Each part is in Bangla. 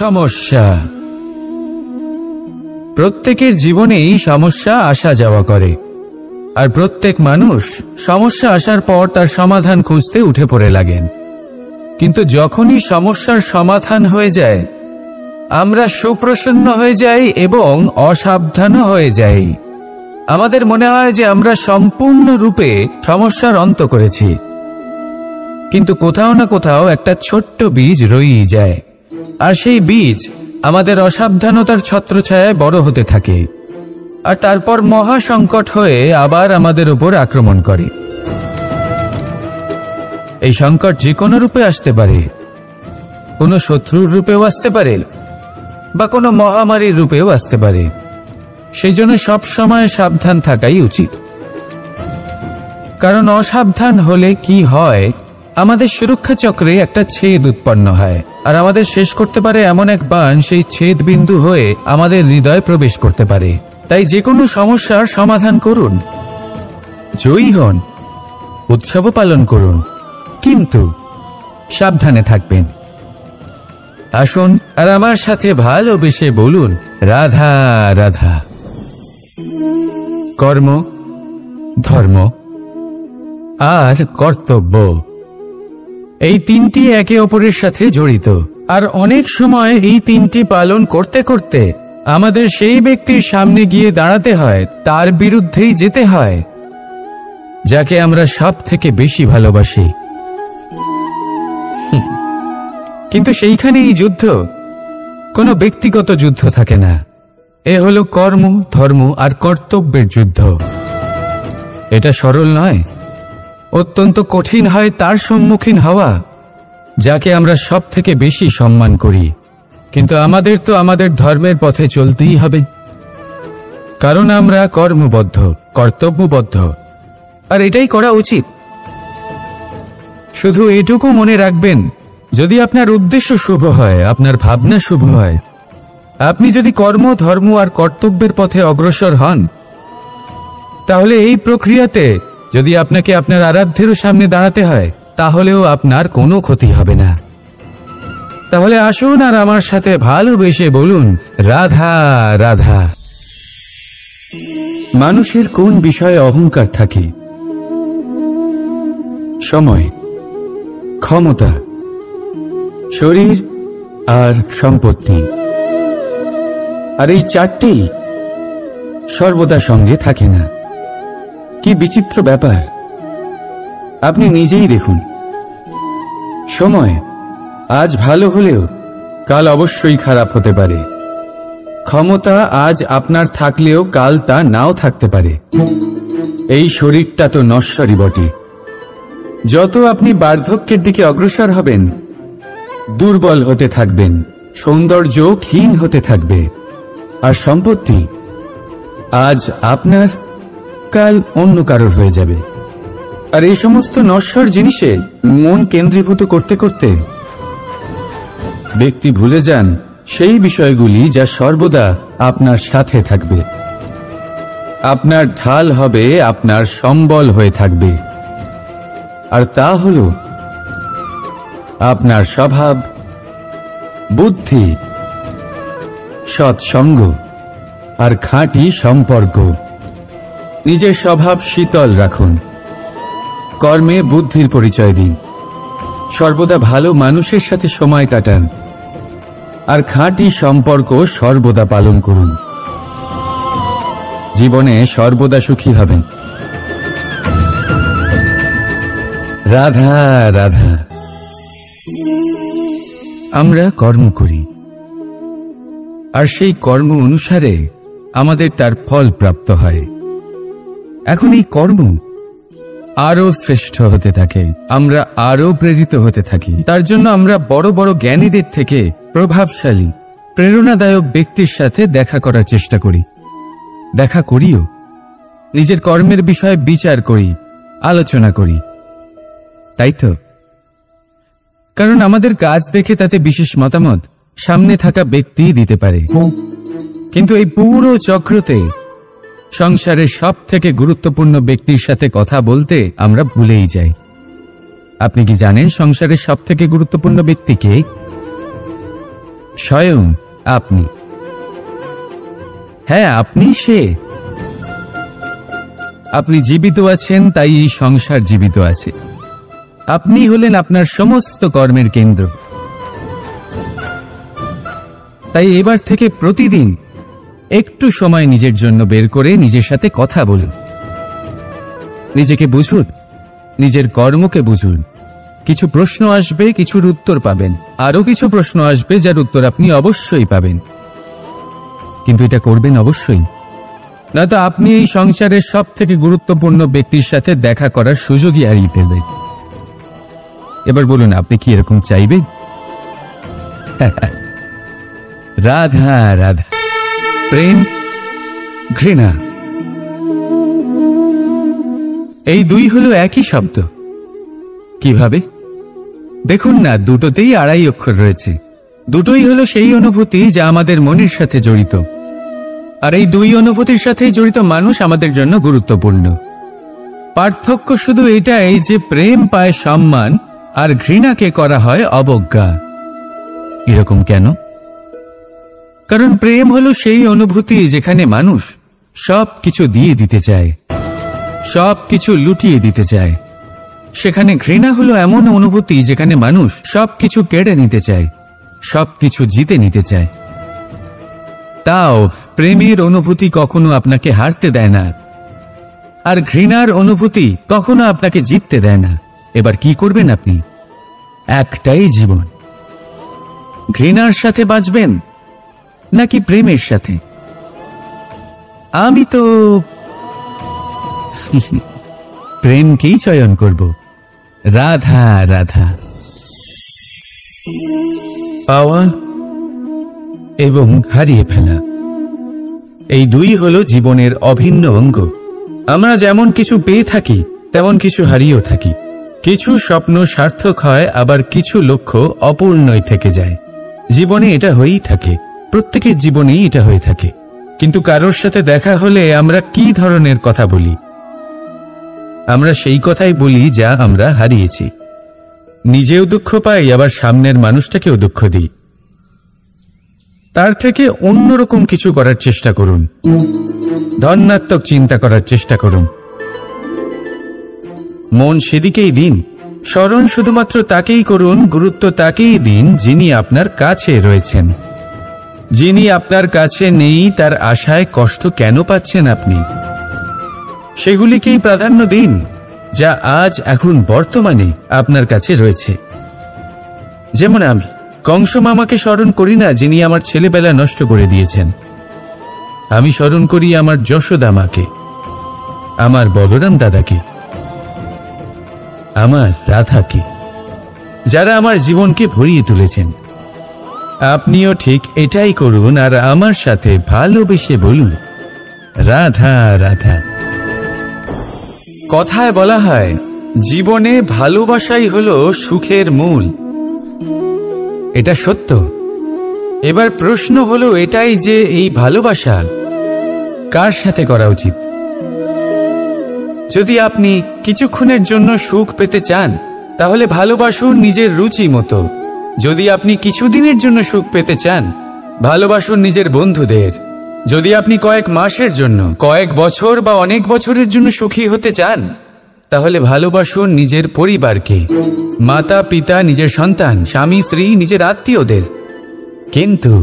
সমস্যা। প্রত্যেকের জীবনেই সমস্যা আসা যাওয়া করে, আর প্রত্যেক মানুষ সমস্যা আসার পর তার সমাধান খুঁজতে উঠে পড়ে লাগেন। কিন্তু যখনই সমস্যার সমাধান হয়ে যায়, আমরা সুপ্রসন্ন হয়ে যাই এবং অসাবধানও হয়ে যাই। আমাদের মনে হয় যে আমরা সম্পূর্ণরূপে সমস্যার অন্ত করেছি, কিন্তু কোথাও না কোথাও একটা ছোট্ট বীজ রয়েই যায়, আর সেই বীজ আমাদের অসাবধানতার ছত্রছায়ায় বড় হতে থাকে, আর তারপর মহা সংকট হয়ে আবার আমাদের উপর আক্রমণ করে। এই সংকট যে কোনো রূপে আসতে পারে, কোনো শত্রুর রূপেও আসতে পারে, বা কোনো মহামারীর রূপেও আসতে পারে। সেই জন্য সবসময় সাবধান থাকাই উচিত, কারণ অসাবধান হলে কি হয়, আমাদের সুরক্ষা চক্রে একটা ছেদ উৎপন্ন হয়, আর আমাদের শেষ করতে পারে এমন এক বাণ সেই ছেদ বিন্দু হয়ে আমাদের হৃদয়ে প্রবেশ করতে পারে। তাই যে কোনো সমস্যার সমাধান করুন, জয়ী হন, উৎসবও পালন করুন, কিন্তু সাবধানে থাকবেন। আসুন আর আমার সাথে ভালোবেসে বলুন, রাধা রাধা। কর্ম, ধর্ম আর কর্তব্য, এই তিনটি একে অপরের সাথে জড়িত, আর অনেক সময় এই তিনটি পালন করতে করতে আমাদের সেই ব্যক্তির সামনে গিয়ে দাঁড়াতে হয়, তার বিরুদ্ধেই যেতে হয়, যাকে আমরা সব থেকে বেশি ভালোবাসি। কিন্তু সেইখানেই যুদ্ধ, কোনো ব্যক্তিগত যুদ্ধ থাকে না। এ হলো কর্ম, ধর্ম আর কর্তব্যের যুদ্ধ। এটা সরল নয়, অত্যন্ত কঠিন হয় তার সম্মুখীন হওয়া যাকে আমরা সব থেকে বেশি সম্মান করি। কিন্তু আমাদের তো আমাদের ধর্মের পথে চলতেই হবে, কারণ আমরা কর্মবদ্ধ, কর্তব্যবদ্ধ, আর এটাই করা উচিত। শুধু এটুকু মনে রাখবেন, যদি আপনার উদ্দেশ্য শুভ হয়, আপনার ভাবনা শুভ হয়, আপনি যদি কর্ম, ধর্ম আর কর্তব্যের পথে অগ্রসর হন, তাহলে এই প্রক্রিয়াতে যদি আপনাকে আপনার আরাধ্যেরও সামনে দাঁড়াতে হয়, তাহলেও আপনার কোনো ক্ষতি হবে না। তাহলে আসুন আর আমার সাথে ভালোবেসে বলুন, রাধা রাধা। মানুষের কোন বিষয়ে অহংকার থাকে? সময়, ক্ষমতা, শরীর আর সম্পত্তি। আর এই চারটেই সর্বদা সঙ্গে থাকে না। কি বিচিত্র ব্যাপার! আপনি নিজেই দেখুন, সময় আজ ভালো হলেও কাল অবশ্যই খারাপ হতে পারে। ক্ষমতা আজ আপনার থাকলেও কাল তা নাও থাকতে পারে। এই শরীরটা তো নশ্বরই বটে। যত আপনি বার্ধক্যের দিকে অগ্রসর হবেন, দুর্বল হতে থাকবেন, সৌন্দর্য ক্ষীণ হতে থাকবে। আর সম্পত্তি আজ আপনার, কাল অন্য কারোর হয়ে যাবে। আর এই সমস্ত নশ্বর জিনিসে মন কেন্দ্রীভূত করতে করতে ব্যক্তি ভুলে যান সেই বিষয়গুলি যা সর্বদা আপনার সাথে থাকবে, আপনার ঢাল হবে, আপনার সম্বল হয়ে থাকবে। আর তা হল আপনার স্বভাব, বুদ্ধি, সৎসঙ্গ আর খাঁটি সম্পর্ক। নিজের স্বভাব শীতল রাখুন, কর্মে বুদ্ধির পরিচয় দিন, সর্বদা ভালো মানুষের সাথে সময় কাটান, আর খাঁটি সম্পর্ক সর্বদা পালন করুন। জীবনে সর্বদা সুখী হবেন। রাধা রাধা। আমরা কর্ম করি, আর সেই কর্ম অনুসারে আমাদের তার ফল প্রাপ্ত হয়। এখন এই কর্ম আরো শ্রেষ্ঠ হতে থাকে, আমরা আরো প্রেরিত হতে থাকি। তার জন্য আমরা বড় বড় জ্ঞানীদের থেকে প্রভাবশালী, প্রেরণাদায়ক ব্যক্তির সাথে দেখা করার চেষ্টা করি, দেখা করিও। নিজের কর্মের বিষয়ে বিচার করি, আলোচনা করি, তাই তো? কারণ আমাদের কাজ দেখে তাতে বিশেষ মতামত সামনে থাকা ব্যক্তি দিতে পারে। কিন্তু এই পুরো চক্রতে সংসারের সব থেকে গুরুত্বপূর্ণ ব্যক্তির সাথে কথা বলতে আমরা ভুলেই যাই। আপনি কি জানেন সংসারের সব থেকে গুরুত্বপূর্ণ ব্যক্তি কে? স্বয়ং আপনি। হ্যাঁ, আপনি সে। আপনি জীবিত আছেন, তাই এই সংসার জীবিত আছে। আপনি হলেন আপনার সমস্ত কর্মের কেন্দ্র। তাই এবার থেকে প্রতিদিন একটু সময় নিজের জন্য বের করে নিজের সাথে কথা বলুন। নিজেকে বুঝুন, নিজের কর্মকে বুঝুন। কিছু প্রশ্ন আসবে, কিছুর উত্তর পাবেন। আরো কিছু প্রশ্ন আসবে যার উত্তর আপনি অবশ্যই পাবেন, কিন্তু এটা করবেন অবশ্যই, নয়তো আপনি এই সংসারের সব থেকে গুরুত্বপূর্ণ ব্যক্তির সাথে দেখা করার সুযোগই হারিয়ে ফেলবেন। এবার বলুন, আপনি কি এরকম চাইবেন? রাধা রাধা, প্রেম, ঘৃণা, এই দুই হলো একই শব্দ। কিভাবে? দেখুন না, দুটোতেই আড়াই অক্ষর রয়েছে। দুটোই হলো সেই অনুভূতি যা আমাদের মনের সাথে জড়িত, আর এই দুই অনুভূতির সাথেই জড়িত মানুষ আমাদের জন্য গুরুত্বপূর্ণ। পার্থক্য শুধু এটাই যে প্রেম পায় সম্মান আর ঘৃণাকে করা হয় অবজ্ঞা। এরকম কেন? কারণ প্রেম হলো সেই অনুভূতি যেখানে মানুষ সব কিছু দিয়ে দিতে চায়, সব কিছু লুটিয়ে দিতে চায়। সেখানে ঘৃণা হলো এমন অনুভূতি যেখানে মানুষ সব কিছু কেড়ে নিতে চায়, সব কিছু জিতে নিতে চায়। তাও প্রেমের অনুভূতি কখনো আপনাকে হারতে দেয় না, আর ঘৃণার অনুভূতি কখনো আপনাকে জিততে দেয় না। এবার কি করবেন আপনি? একটাই জীবন। ঘৃণার সাথে বাঁচবেন নাকি প্রেমের সাথে? আমি তো প্রেমকেই চয়ন করব। রাধা রাধা। পাওয়া এবং হারিয়ে ফেলা, এই দুই হলো জীবনের অভিন্ন অঙ্গ। আমরা যেমন কিছু পেয়ে থাকি, তেমন কিছু হারিয়েও থাকি। কিছু স্বপ্ন সার্থক হয়, আবার কিছু লক্ষ্য অপূর্ণই থেকে যায়। জীবনে এটা হয়েই থাকে, প্রত্যেকের জীবনেই এটা হয়ে থাকে। কিন্তু কারোর সাথে দেখা হলে আমরা কি ধরনের কথা বলি? আমরা সেই কথাই বলি যা আমরা হারিয়েছি। নিজেও দুঃখ পাই, আবার সামনের মানুষটাকেও দুঃখ দিই। তার থেকে অন্যরকম কিছু করার চেষ্টা করুন, ধনাত্মক চিন্তা করার চেষ্টা করুন। মন সেদিকেই দিন, স্মরণ শুধুমাত্র তাকেই করুন, গুরুত্ব তাকেই দিন যিনি আপনার কাছে রয়েছেন। যিনি আপনার কাছে নেই তার আশায় কষ্ট কেন পাচ্ছেন আপনি? সেগুলিকেই প্রাধান্য দিন যা আজ এখন বর্তমানে আপনার কাছে রয়েছে। যেমন আমি কংস মামাকে স্মরণ করি না, যিনি আমার ছেলেবেলা নষ্ট করে দিয়েছেন। আমি স্মরণ করি আমার যশোদা মাকে, আমার বলরাম দাদাকে, আমার রাধাকে, যারা আমার জীবনকে ভরিয়ে তুলেছেন। আপনিও ঠিক এটাই করুন, আর আমার সাথে ভালোবেসে বলুন, রাধা রাধা। কথায় বলা হয়, জীবনে ভালোবাসাই হলো সুখের মূল। এটা সত্য। এবার প্রশ্ন হলো এটাই যে এই ভালোবাসা কার সাথে করা উচিত? যদি আপনি কিছুক্ষণের জন্য সুখ পেতে চান, তাহলে ভালোবাসুন নিজের রুচি মতো। যদি আপনি কিছুদিনের জন্য সুখ পেতে চান, ভালোবাসুন নিজের বন্ধুদের। যদি আপনি কয়েক মাসের জন্য, কয়েক বছর বা অনেক বছরের জন্য সুখী হতে চান, তাহলে ভালোবাসুন নিজের পরিবারকে, মাতা পিতা, নিজের সন্তান, স্বামী স্ত্রী, নিজের আত্মীয়দের। কিন্তু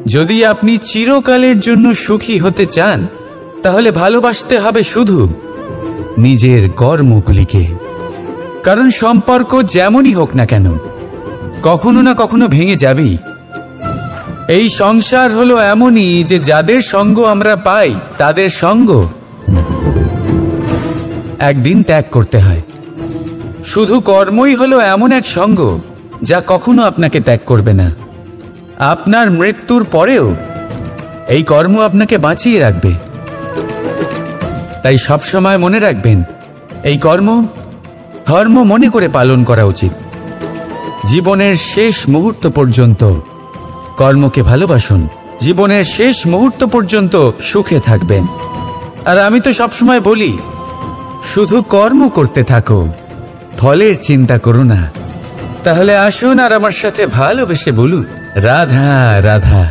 যদি আপনি চিরকালের জন্য সুখী হতে চান, তাহলে ভালোবাসতে হবে শুধু নিজের কর্মগুলিকে। কারণ সম্পর্ক যেমনই হোক না কেন, কখনো না কখনো ভেঙে যাবেই। এই সংসার হলো এমনই যে যাদের সঙ্গ আমরা পাই, তাদের সঙ্গ একদিন ত্যাগ করতে হয়। শুধু কর্মই হলো এমন এক সঙ্গ যা কখনো আপনাকে ত্যাগ করবে না। আপনার মৃত্যুর পরেও এই কর্ম আপনাকে বাঁচিয়ে রাখবে। তাই সবসময় মনে রাখবেন, এই কর্ম ধর্ম মনে করে পালন করা উচিত। জীবনের শেষ মুহূর্ত পর্যন্ত কর্মকে ভালোবাসুন, জীবনের শেষ মুহূর্ত পর্যন্ত সুখে থাকবেন। আর আমি তো সবসময় বলি, শুধু কর্ম করতে থাকো, ফলের চিন্তা করো না, তাহলে আসুন আর আমার সাথে ভালোবেসে বলুন রাধা রাধা।